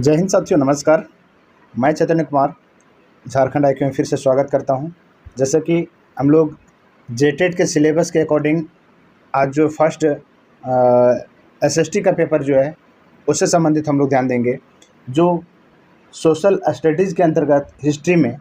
जय हिंद साथियों, नमस्कार। मैं चैतन्य कुमार झारखंड आईक्यू में फिर से स्वागत करता हूं। जैसे कि हम लोग जेटेट के सिलेबस के अकॉर्डिंग आज जो फर्स्ट एसएसटी का पेपर जो है उससे संबंधित हम लोग ध्यान देंगे। जो सोशल स्टडीज़ के अंतर्गत हिस्ट्री में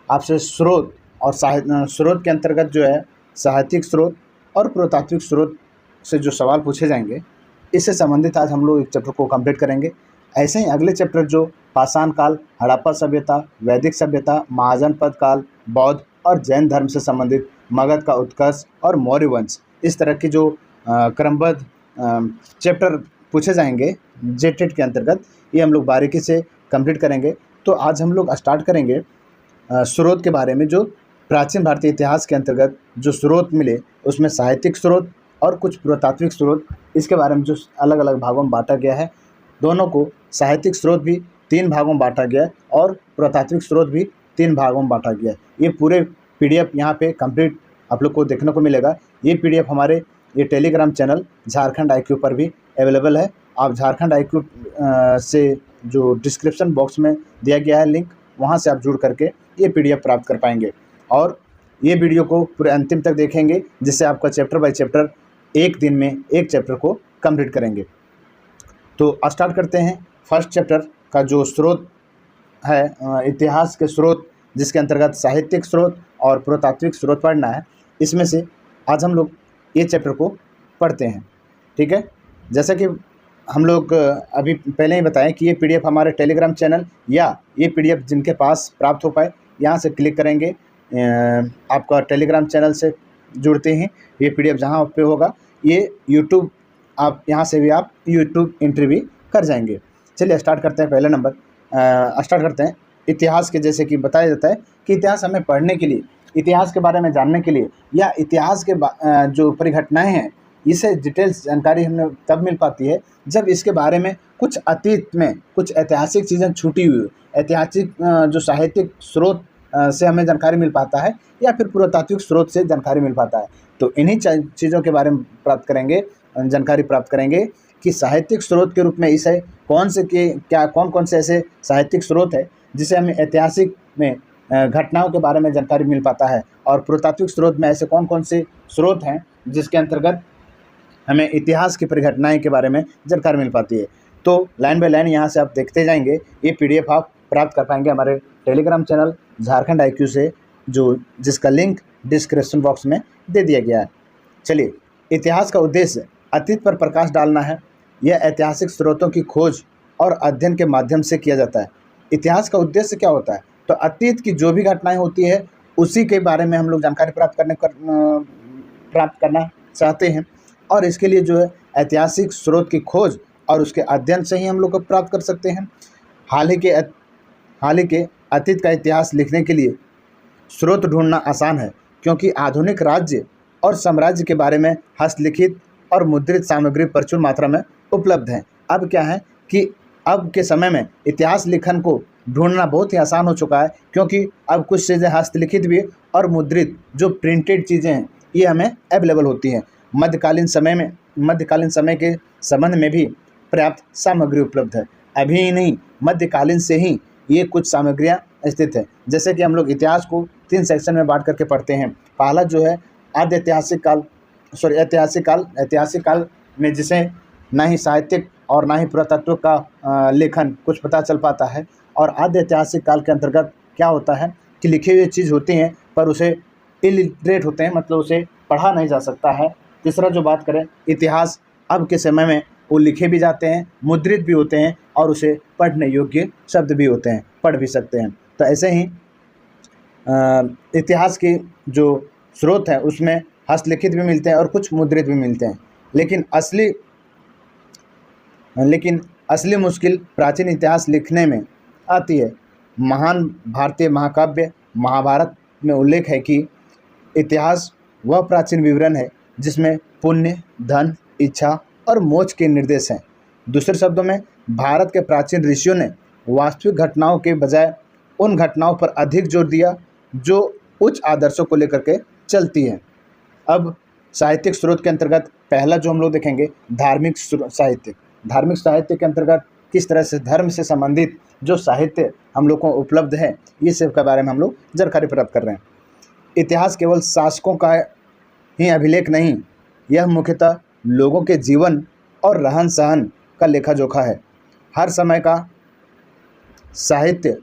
आपसे स्रोत और स्रोत के अंतर्गत जो है साहित्यिक स्रोत और पुरातात्विक स्रोत से जो सवाल पूछे जाएंगे, इससे संबंधित आज हम लोग एक चैप्टर को कंप्लीट करेंगे। ऐसे ही अगले चैप्टर जो पाषाण काल, हड़प्पा सभ्यता, वैदिक सभ्यता, महाजनपद काल, बौद्ध और जैन धर्म से संबंधित मगध का उत्कर्ष और मौर्य वंश, इस तरह की जो क्रमबद्ध चैप्टर पूछे जाएंगे जेटेट के अंतर्गत, ये हम लोग बारीकी से कंप्लीट करेंगे। तो आज हम लोग स्टार्ट करेंगे स्रोत के बारे में। जो प्राचीन भारतीय इतिहास के अंतर्गत जो स्रोत मिले उसमें साहित्यिक स्रोत और कुछ पुरातात्विक स्रोत, इसके बारे में जो अलग अलग भागों में बांटा गया है। दोनों को साहित्यिक स्रोत भी 3 भागों में बांटा गया है और पुरातात्विक स्रोत भी 3 भागों में बांटा गया है। ये पूरे पीडीएफ यहाँ पे कंप्लीट आप लोग को देखने को मिलेगा। ये पीडीएफ हमारे ये टेलीग्राम चैनल झारखंड आईक्यू पर भी अवेलेबल है। आप झारखंड आईक्यू से जो डिस्क्रिप्शन बॉक्स में दिया गया है लिंक, वहाँ से आप जुड़ करके ये पीडीएफ प्राप्त कर पाएंगे और ये वीडियो को पूरे अंतिम तक देखेंगे, जिससे आपका चैप्टर बाय चैप्टर एक दिन में एक चैप्टर को कंप्लीट करेंगे। तो स्टार्ट करते हैं। फर्स्ट चैप्टर का जो स्रोत है इतिहास के स्रोत, जिसके अंतर्गत साहित्यिक स्रोत और पुरातात्विक स्रोत पढ़ना है। इसमें से आज हम लोग ये चैप्टर को पढ़ते हैं, ठीक है। जैसा कि हम लोग अभी पहले ही बताएं कि ये पीडीएफ हमारे टेलीग्राम चैनल या ये पीडीएफ जिनके पास प्राप्त हो पाए, यहाँ से क्लिक करेंगे। आपका टेलीग्राम चैनल से जुड़ते हैं ये पीडीएफ जहाँ पे होगा, ये यूट्यूब आप यहाँ से भी आप यूट्यूब एंट्री भी कर जाएंगे। चलिए स्टार्ट करते हैं। पहले नंबर स्टार्ट करते हैं इतिहास के। जैसे कि बताया जाता है कि इतिहास हमें पढ़ने के लिए, इतिहास के बारे में जानने के लिए या इतिहास के जो परिघटनाएं हैं, इसे डिटेल्स जानकारी हमें तब मिल पाती है जब इसके बारे में कुछ अतीत में कुछ ऐतिहासिक चीज़ें छूटी हुई, ऐतिहासिक जो साहित्यिक स्रोत से हमें जानकारी मिल पाता है या फिर पुरातात्विक स्रोत से जानकारी मिल पाता है। तो इन्हीं चीज़ों के बारे में जानकारी प्राप्त करेंगे कि साहित्यिक स्रोत के रूप में इसे कौन कौन से ऐसे साहित्यिक स्रोत है जिसे हमें ऐतिहासिक में घटनाओं के बारे में जानकारी मिल पाता है, और पुरातात्विक स्रोत में ऐसे कौन कौन से स्रोत हैं जिसके अंतर्गत हमें इतिहास की परिघटनाएं के बारे में जानकारी मिल पाती है। तो लाइन बाय लाइन यहाँ से आप देखते जाएंगे, ये पीडीएफ आप प्राप्त कर पाएंगे हमारे टेलीग्राम चैनल झारखंड आईक्यू से, जिसका लिंक डिस्क्रिप्शन बॉक्स में दे दिया गया है। चलिए, इतिहास का उद्देश्य अतीत पर प्रकाश डालना है। यह ऐतिहासिक स्रोतों की खोज और अध्ययन के माध्यम से किया जाता है। इतिहास का उद्देश्य क्या होता है? तो अतीत की जो भी घटनाएं होती है उसी के बारे में हम लोग जानकारी प्राप्त करना चाहते हैं, और इसके लिए जो है ऐतिहासिक स्रोत की खोज और उसके अध्ययन से ही हम लोग को प्राप्त कर सकते हैं। हाल ही के अतीत का इतिहास लिखने के लिए स्रोत ढूंढना आसान है, क्योंकि आधुनिक राज्य और साम्राज्य के बारे में हस्तलिखित और मुद्रित सामग्री प्रचुर मात्रा में उपलब्ध है। अब क्या है कि अब के समय में इतिहास लेखन को ढूंढना बहुत ही आसान हो चुका है, क्योंकि अब कुछ चीज़ें हस्तलिखित भी और मुद्रित जो प्रिंटेड चीज़ें हैं ये हमें अवेलेबल होती हैं। मध्यकालीन समय के संबंध में भी पर्याप्त सामग्री उपलब्ध है। अभी ही नहीं, मध्यकालीन से ही ये कुछ सामग्रियाँ स्थित है। जैसे कि हम लोग इतिहास को 3 सेक्शन में बांट करके पढ़ते हैं। पहला जो है ऐतिहासिक काल में जिसे ना ही साहित्यिक और ना ही पुरातत्व का लेखन कुछ पता चल पाता है, और आद्य ऐतिहासिक काल के अंतर्गत क्या होता है कि लिखी हुई चीज़ होती हैं पर उसे इलिटरेट होते हैं, मतलब उसे पढ़ा नहीं जा सकता है। तीसरा जो बात करें, इतिहास अब के समय में वो लिखे भी जाते हैं, मुद्रित भी होते हैं और उसे पढ़ने योग्य शब्द भी होते हैं, पढ़ भी सकते हैं। तो ऐसे ही इतिहास के जो स्रोत हैं उसमें हस्तलिखित भी मिलते हैं और कुछ मुद्रित भी मिलते हैं। लेकिन असली मुश्किल प्राचीन इतिहास लिखने में आती है। महान भारतीय महाकाव्य महाभारत में उल्लेख है कि इतिहास वह प्राचीन विवरण है जिसमें पुण्य, धन, इच्छा और मोक्ष के निर्देश हैं। दूसरे शब्दों में, भारत के प्राचीन ऋषियों ने वास्तविक घटनाओं के बजाय उन घटनाओं पर अधिक जोर दिया जो उच्च आदर्शों को लेकर के चलती है। अब साहित्यिक स्रोत के अंतर्गत पहला जो हम लोग देखेंगे, धार्मिक साहित्य के अंतर्गत किस तरह से धर्म से संबंधित जो साहित्य हम लोग को उपलब्ध है, ये सब के बारे में हम लोग जानकारी प्राप्त कर रहे हैं। इतिहास केवल शासकों का ही अभिलेख नहीं, यह मुख्यतः लोगों के जीवन और रहन सहन का लेखा जोखा है। हर समय का साहित्य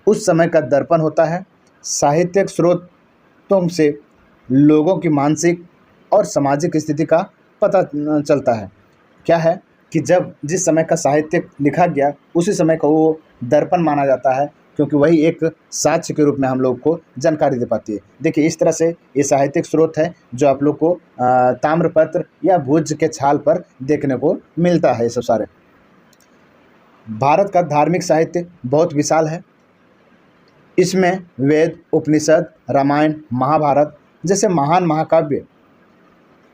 उस समय का दर्पण होता है। साहित्यिक स्रोतों से लोगों की मानसिक और सामाजिक स्थिति का पता चलता है। क्या है कि जब जिस समय का साहित्य लिखा गया उसी समय का वो दर्पण माना जाता है, क्योंकि वही एक साक्ष्य के रूप में हम लोग को जानकारी दे पाती है। देखिए, इस तरह से ये साहित्यिक स्रोत है जो आप लोग को ताम्रपत्र या भुज के छाल पर देखने को मिलता है। ये सब सारे भारत का धार्मिक साहित्य बहुत विशाल है। इसमें वेद, उपनिषद, रामायण, महाभारत जैसे महान महाकाव्य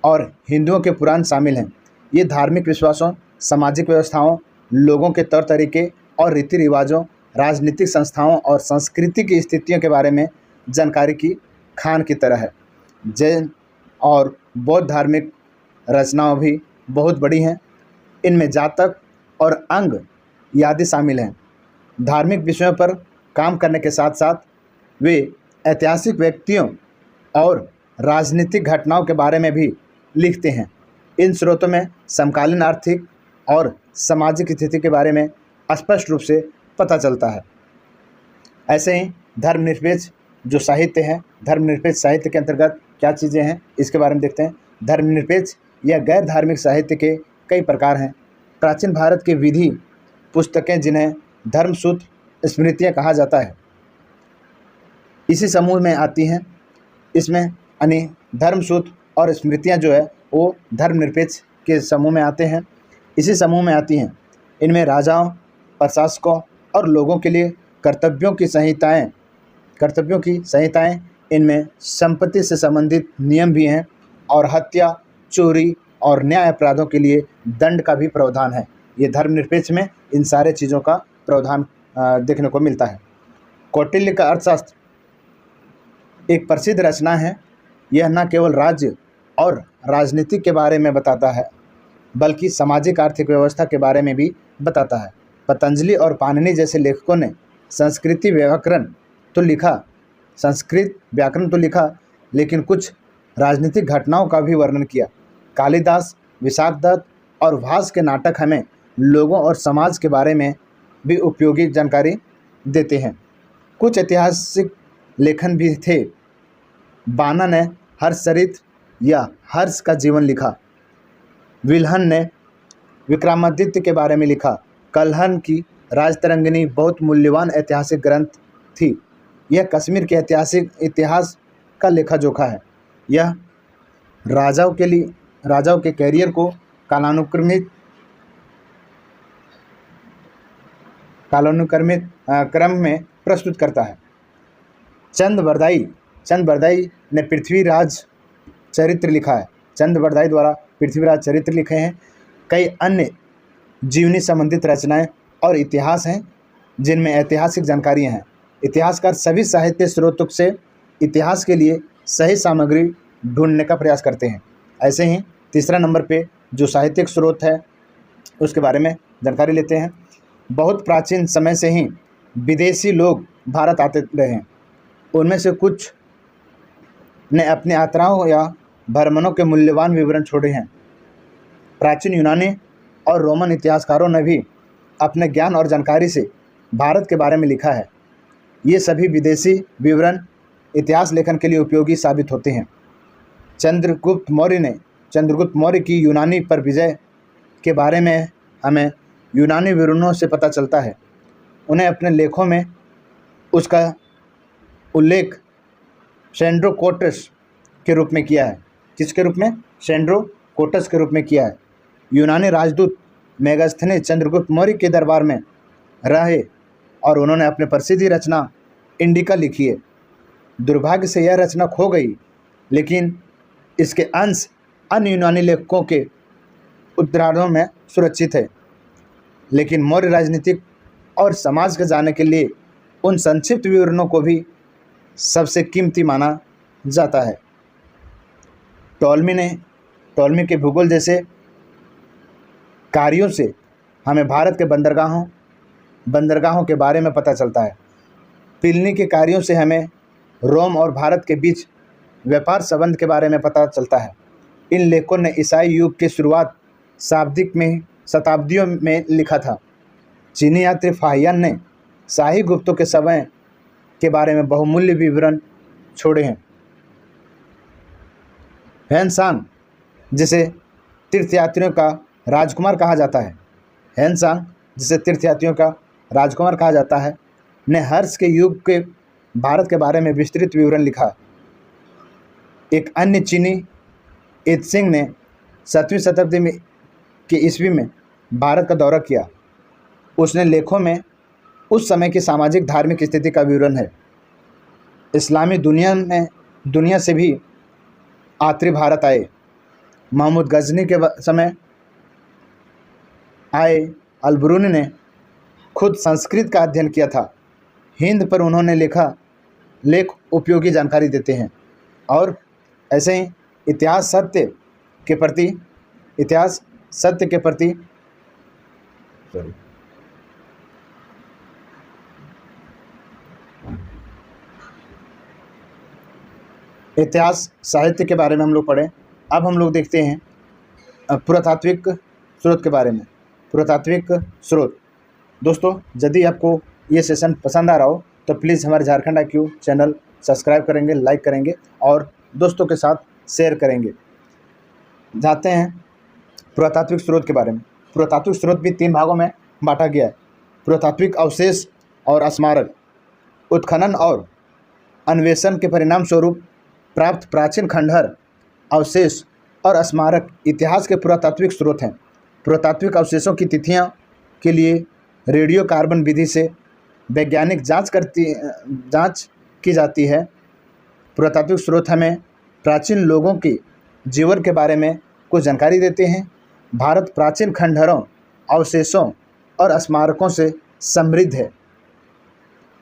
और हिंदुओं के पुराण शामिल हैं। ये धार्मिक विश्वासों, सामाजिक व्यवस्थाओं, लोगों के तौर तरीके और रीति रिवाजों, राजनीतिक संस्थाओं और संस्कृति की स्थितियों के बारे में जानकारी की खान की तरह है। जैन और बौद्ध धार्मिक रचनाओं भी बहुत बड़ी हैं। इनमें जातक और अंग आदि शामिल हैं। धार्मिक विषयों पर काम करने के साथ साथ वे ऐतिहासिक व्यक्तियों और राजनीतिक घटनाओं के बारे में भी लिखते हैं। इन स्रोतों में समकालीन आर्थिक और सामाजिक स्थिति के बारे में स्पष्ट रूप से पता चलता है। ऐसे ही धर्मनिरपेक्ष जो साहित्य है, धर्मनिरपेक्ष साहित्य के अंतर्गत क्या चीज़ें हैं इसके बारे में देखते हैं। धर्मनिरपेक्ष या गैर धार्मिक साहित्य के कई प्रकार हैं। प्राचीन भारत के विधि पुस्तकें जिन्हें धर्मसूत्र स्मृतियाँ कहा जाता है, इसी समूह में आती हैं। इसमें यानी धर्मसूत्र और स्मृतियाँ जो है वो धर्मनिरपेक्ष के समूह में आते हैं, इसी समूह में आती हैं। इनमें राजाओं, प्रशासकों और लोगों के लिए कर्तव्यों की संहिताएं, इनमें संपत्ति से संबंधित नियम भी हैं और हत्या, चोरी और न्याय अपराधों के लिए दंड का भी प्रावधान है। ये धर्मनिरपेक्ष में इन सारे चीज़ों का प्रावधान देखने को मिलता है। कौटिल्य का अर्थशास्त्र एक प्रसिद्ध रचना है। यह न केवल राज्य और राजनीति के बारे में बताता है बल्कि सामाजिक आर्थिक व्यवस्था के बारे में भी बताता है। पतंजलि और पाणिनि जैसे लेखकों ने संस्कृत व्याकरण तो लिखा, लेकिन कुछ राजनीतिक घटनाओं का भी वर्णन किया। कालिदास, विशाखदत्त और भास के नाटक हमें लोगों और समाज के बारे में भी उपयोगी जानकारी देते हैं। कुछ ऐतिहासिक लेखन भी थे। बाना ने हर्षचरित या हर्ष का जीवन लिखा। विल्हन ने विक्रमादित्य के बारे में लिखा। कल्हन की राजतरंगिणी बहुत मूल्यवान ऐतिहासिक ग्रंथ थी। यह कश्मीर के इतिहास का लेखा जोखा है। यह राजाओं के कैरियर को कालानुक्रमित क्रम में प्रस्तुत करता है। चंद बरदाई ने पृथ्वीराज चरित्र लिखा है। चंद बरदाई द्वारा पृथ्वीराज चरित्र लिखे हैं। कई अन्य जीवनी संबंधित रचनाएं और इतिहास हैं जिनमें ऐतिहासिक जानकारियां हैं। इतिहासकार सभी साहित्य स्रोतों से इतिहास के लिए सही सामग्री ढूंढने का प्रयास करते हैं। ऐसे ही तीसरा नंबर पे जो साहित्यिक स्रोत है उसके बारे में जानकारी लेते हैं। बहुत प्राचीन समय से ही विदेशी लोग भारत आते रहे हैं। उनमें से कुछ ने अपनी यात्राओं या भ्रमणों के मूल्यवान विवरण छोड़े हैं। प्राचीन यूनानी और रोमन इतिहासकारों ने भी अपने ज्ञान और जानकारी से भारत के बारे में लिखा है। ये सभी विदेशी विवरण इतिहास लेखन के लिए उपयोगी साबित होते हैं। चंद्रगुप्त मौर्य की यूनानी पर विजय के बारे में हमें यूनानी विवरणों से पता चलता है। उन्हें अपने लेखों में उसका उल्लेख सेंड्रोकोटस के रूप में किया है। किसके रूप में? सेंड्रोकोटस के रूप में किया है। यूनानी राजदूत मेगास्थनीज चंद्रगुप्त मौर्य के दरबार में रहे और उन्होंने अपने प्रसिद्ध रचना इंडिका लिखी है। दुर्भाग्य से यह रचना खो गई, लेकिन इसके अंश अन्य यूनानी लेखकों के उत्तरार्धों में सुरक्षित है। लेकिन मौर्य राजनीतिक और समाज के जानने के लिए उन संक्षिप्त विवरणों को भी सबसे कीमती माना जाता है। टॉलमी के भूगोल जैसे कार्यों से हमें भारत के बंदरगाहों के बारे में पता चलता है। प्लिनी के कार्यों से हमें रोम और भारत के बीच व्यापार संबंध के बारे में पता चलता है। इन लेखों ने ईसाई युग की शुरुआत शताब्दियों में लिखा था। चीनी यात्री फाहियान ने शाही गुप्तों के समय के बारे में बहुमूल्य विवरण छोड़े हैं। हेनसांग, जिसे तीर्थयात्रियों का राजकुमार कहा जाता है, ने हर्ष के युग के भारत के बारे में विस्तृत विवरण लिखा। एक अन्य चीनी इत्सिंग ने 7वीं शताब्दी की ईस्वी में भारत का दौरा किया। उसने लेखों में उस समय की सामाजिक धार्मिक स्थिति का विवरण है। इस्लामी दुनिया से भी यात्री भारत आए। महमूद गजनी के समय आए अलबरूनी ने खुद संस्कृत का अध्ययन किया था। हिंद पर उन्होंने लेख उपयोगी जानकारी देते हैं। और ऐसे ही इतिहास सत्य के प्रति इतिहास साहित्य के बारे में हम लोग पढ़ें। अब हम लोग देखते हैं पुरातात्विक स्रोत के बारे में। पुरातात्विक स्रोत। दोस्तों, यदि आपको ये सेशन पसंद आ रहा हो तो प्लीज़ हमारे झारखंड IQ चैनल सब्सक्राइब करेंगे, लाइक करेंगे और दोस्तों के साथ शेयर करेंगे। जाते हैं पुरातात्विक स्रोत के बारे में। पुरातात्विक स्रोत भी 3 भागों में बांटा गया है। पुरातात्विक अवशेष और स्मारक। उत्खनन और अन्वेषण के परिणाम स्वरूप प्राप्त प्राचीन खंडहर, अवशेष और स्मारक इतिहास के पुरातात्विक स्रोत हैं। पुरातात्विक अवशेषों की तिथियां के लिए रेडियो कार्बन विधि से वैज्ञानिक जांच की जाती है। पुरातात्विक स्रोत हमें प्राचीन लोगों के जीवन के बारे में कुछ जानकारी देते हैं। भारत प्राचीन खंडहरों, अवशेषों और स्मारकों से समृद्ध है।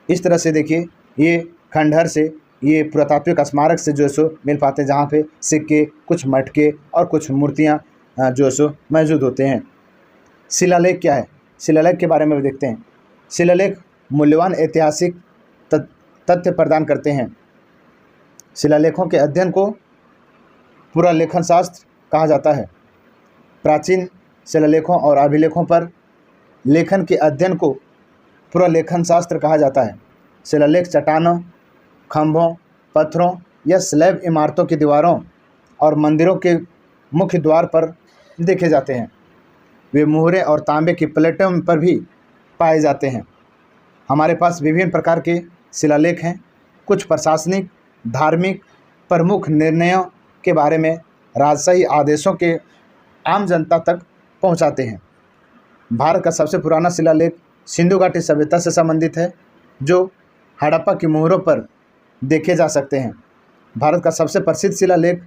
इस तरह से देखिए, ये खंडहर से, ये पुरातात्विक स्मारक से जो सो मिल पाते हैं, जहाँ पे सिक्के, कुछ मटके और कुछ मूर्तियाँ जो सो मौजूद होते हैं। शिलालेख क्या है? शिलालेख के बारे में भी देखते हैं। शिलालेख मूल्यवान ऐतिहासिक तथ्य प्रदान करते हैं। शिलालेखों के अध्ययन को पुरालेखन शास्त्र कहा जाता है। प्राचीन शिलालेखों और अभिलेखों पर लेखन के अध्ययन को पुरालेखन शास्त्र कहा जाता है। शिलालेख चट्टानों, खंभों, पत्थरों या स्लैब इमारतों की दीवारों और मंदिरों के मुख्य द्वार पर देखे जाते हैं। वे मोहरे और तांबे की प्लेटों पर भी पाए जाते हैं। हमारे पास विभिन्न प्रकार के शिलालेख हैं। कुछ प्रशासनिक, धार्मिक, प्रमुख निर्णयों के बारे में राजशाही आदेशों के आम जनता तक पहुंचाते हैं। भारत का सबसे पुराना शिलालेख सिंधु घाटी सभ्यता से संबंधित है, जो हड़प्पा की मोहरों पर देखे जा सकते हैं। भारत का सबसे प्रसिद्ध शिलालेख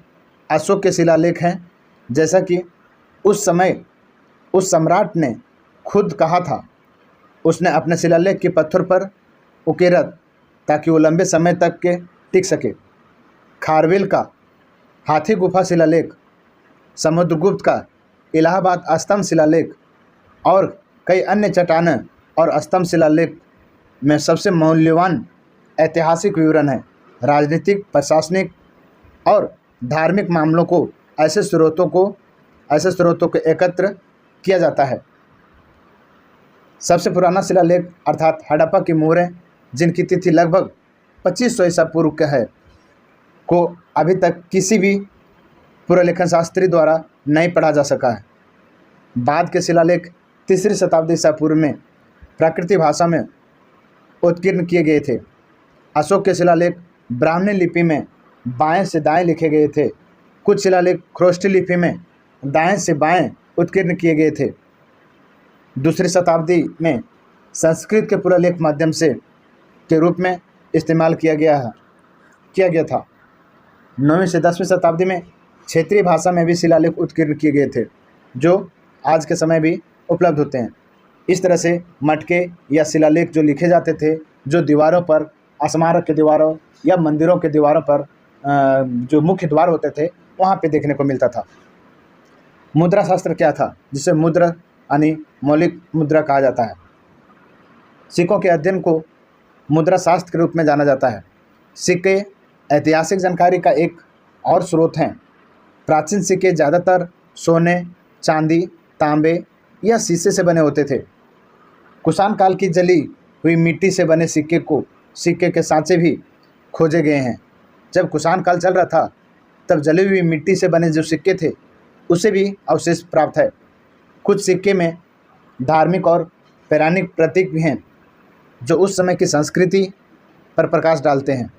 अशोक के शिलालेख हैं। जैसा कि उस समय उस सम्राट ने खुद कहा था, उसने अपने शिलालेख के पत्थर पर उकेरत ताकि वो लंबे समय तक के टिक सके। खारवेल का हाथी गुफा शिलालेख, समुद्रगुप्त का इलाहाबाद स्तंभ शिलालेख और कई अन्य चट्टानें और स्तंभ शिलालेख में सबसे मूल्यवान ऐतिहासिक विवरण है। राजनीतिक, प्रशासनिक और धार्मिक मामलों को ऐसे स्रोतों को एकत्र किया जाता है। सबसे पुराना शिलालेख अर्थात हड़प्पा की मोहरें, जिनकी तिथि लगभग 2500 ईसा पूर्व का है, को अभी तक किसी भी पुरालेखन शास्त्री द्वारा नहीं पढ़ा जा सका है। बाद के शिलालेख 3री शताब्दी ईसा पूर्व में प्राकृतिक भाषा में उत्कीर्ण किए गए थे। अशोक के शिलालेख ब्राह्मणी लिपि में बाएं से दाएं लिखे गए थे। कुछ शिलालेख ख्रोष्टी लिपि में दाएं से बाएं उत्कीर्ण किए गए थे। 2री शताब्दी में संस्कृत के पुरालेख माध्यम से के रूप में इस्तेमाल किया गया था। 9वीं से 10वीं शताब्दी में क्षेत्रीय भाषा में भी शिलालेख उत्कीर्ण किए गए थे, जो आज के समय भी उपलब्ध होते हैं। इस तरह से मटके या शिलालेख जो लिखे जाते थे, जो दीवारों पर, स्मारक के दीवारों या मंदिरों के दीवारों पर जो मुख्य द्वार होते थे, वहाँ पे देखने को मिलता था। मुद्रा शास्त्र क्या था, जिसे मुद्रा यानी मौलिक मुद्रा कहा जाता है। सिक्कों के अध्ययन को मुद्रा शास्त्र के रूप में जाना जाता है। सिक्के ऐतिहासिक जानकारी का एक और स्रोत हैं। प्राचीन सिक्के ज़्यादातर सोने, चांदी, तांबे या शीशे से बने होते थे। कुषाण काल की जली हुई मिट्टी से बने सिक्के के सांचे भी खोजे गए हैं। जब कुषाण काल चल रहा था तब जली हुई मिट्टी से बने जो सिक्के थे उसे भी अवशेष प्राप्त है। कुछ सिक्के में धार्मिक और पौराणिक प्रतीक भी हैं जो उस समय की संस्कृति पर प्रकाश डालते हैं।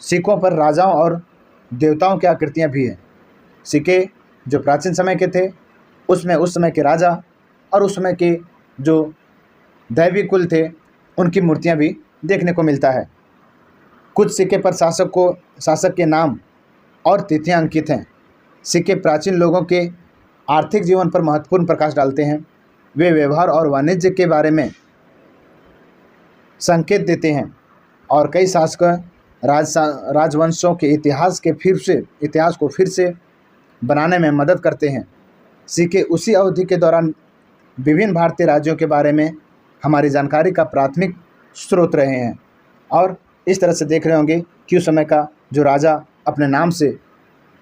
सिक्कों पर राजाओं और देवताओं की आकृतियाँ भी हैं। सिक्के जो प्राचीन समय के थे उसमें उस समय के राजा और उस समय के जो दैवी कुल थे उनकी मूर्तियाँ भी देखने को मिलता है। कुछ सिक्के पर शासक के नाम और तिथियाँ अंकित हैं। सिक्के प्राचीन लोगों के आर्थिक जीवन पर महत्वपूर्ण प्रकाश डालते हैं। वे व्यवहार और वाणिज्य के बारे में संकेत देते हैं और कई शासक राजवंशों के इतिहास को फिर से बनाने में मदद करते हैं। सिक्के उसी अवधि के दौरान विभिन्न भारतीय राज्यों के बारे में हमारी जानकारी का प्राथमिक स्रोत रहे हैं। और इस तरह से देख रहे होंगे कि उस समय का जो राजा अपने नाम से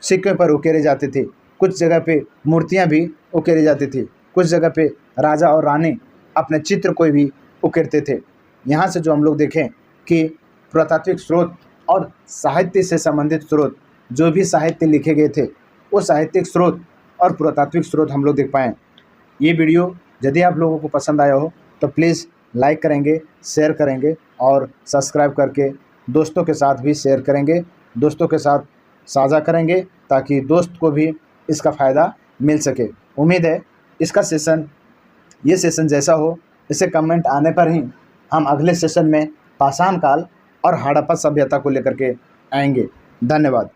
सिक्के पर उकेरे जाते थे। कुछ जगह पे मूर्तियां भी उकेरी जाती थी। कुछ जगह पे राजा और रानी अपने चित्र को भी उकेरते थे। यहाँ से जो हम लोग देखें कि पुरातात्विक स्रोत और साहित्य से संबंधित स्रोत, जो भी साहित्य लिखे गए थे वो साहित्यिक स्रोत और पुरातात्विक स्रोत हम लोग देख पाएँ। ये वीडियो यदि आप लोगों को पसंद आया हो तो प्लीज़ लाइक करेंगे, शेयर करेंगे और सब्सक्राइब करके दोस्तों के साथ भी शेयर करेंगे, दोस्तों के साथ साझा करेंगे ताकि दोस्त को भी इसका फ़ायदा मिल सके। उम्मीद है ये सेशन जैसा हो, इसे कमेंट आने पर ही हम अगले सेशन में पाषाण काल और हड़प्पा सभ्यता को लेकर के आएंगे। धन्यवाद।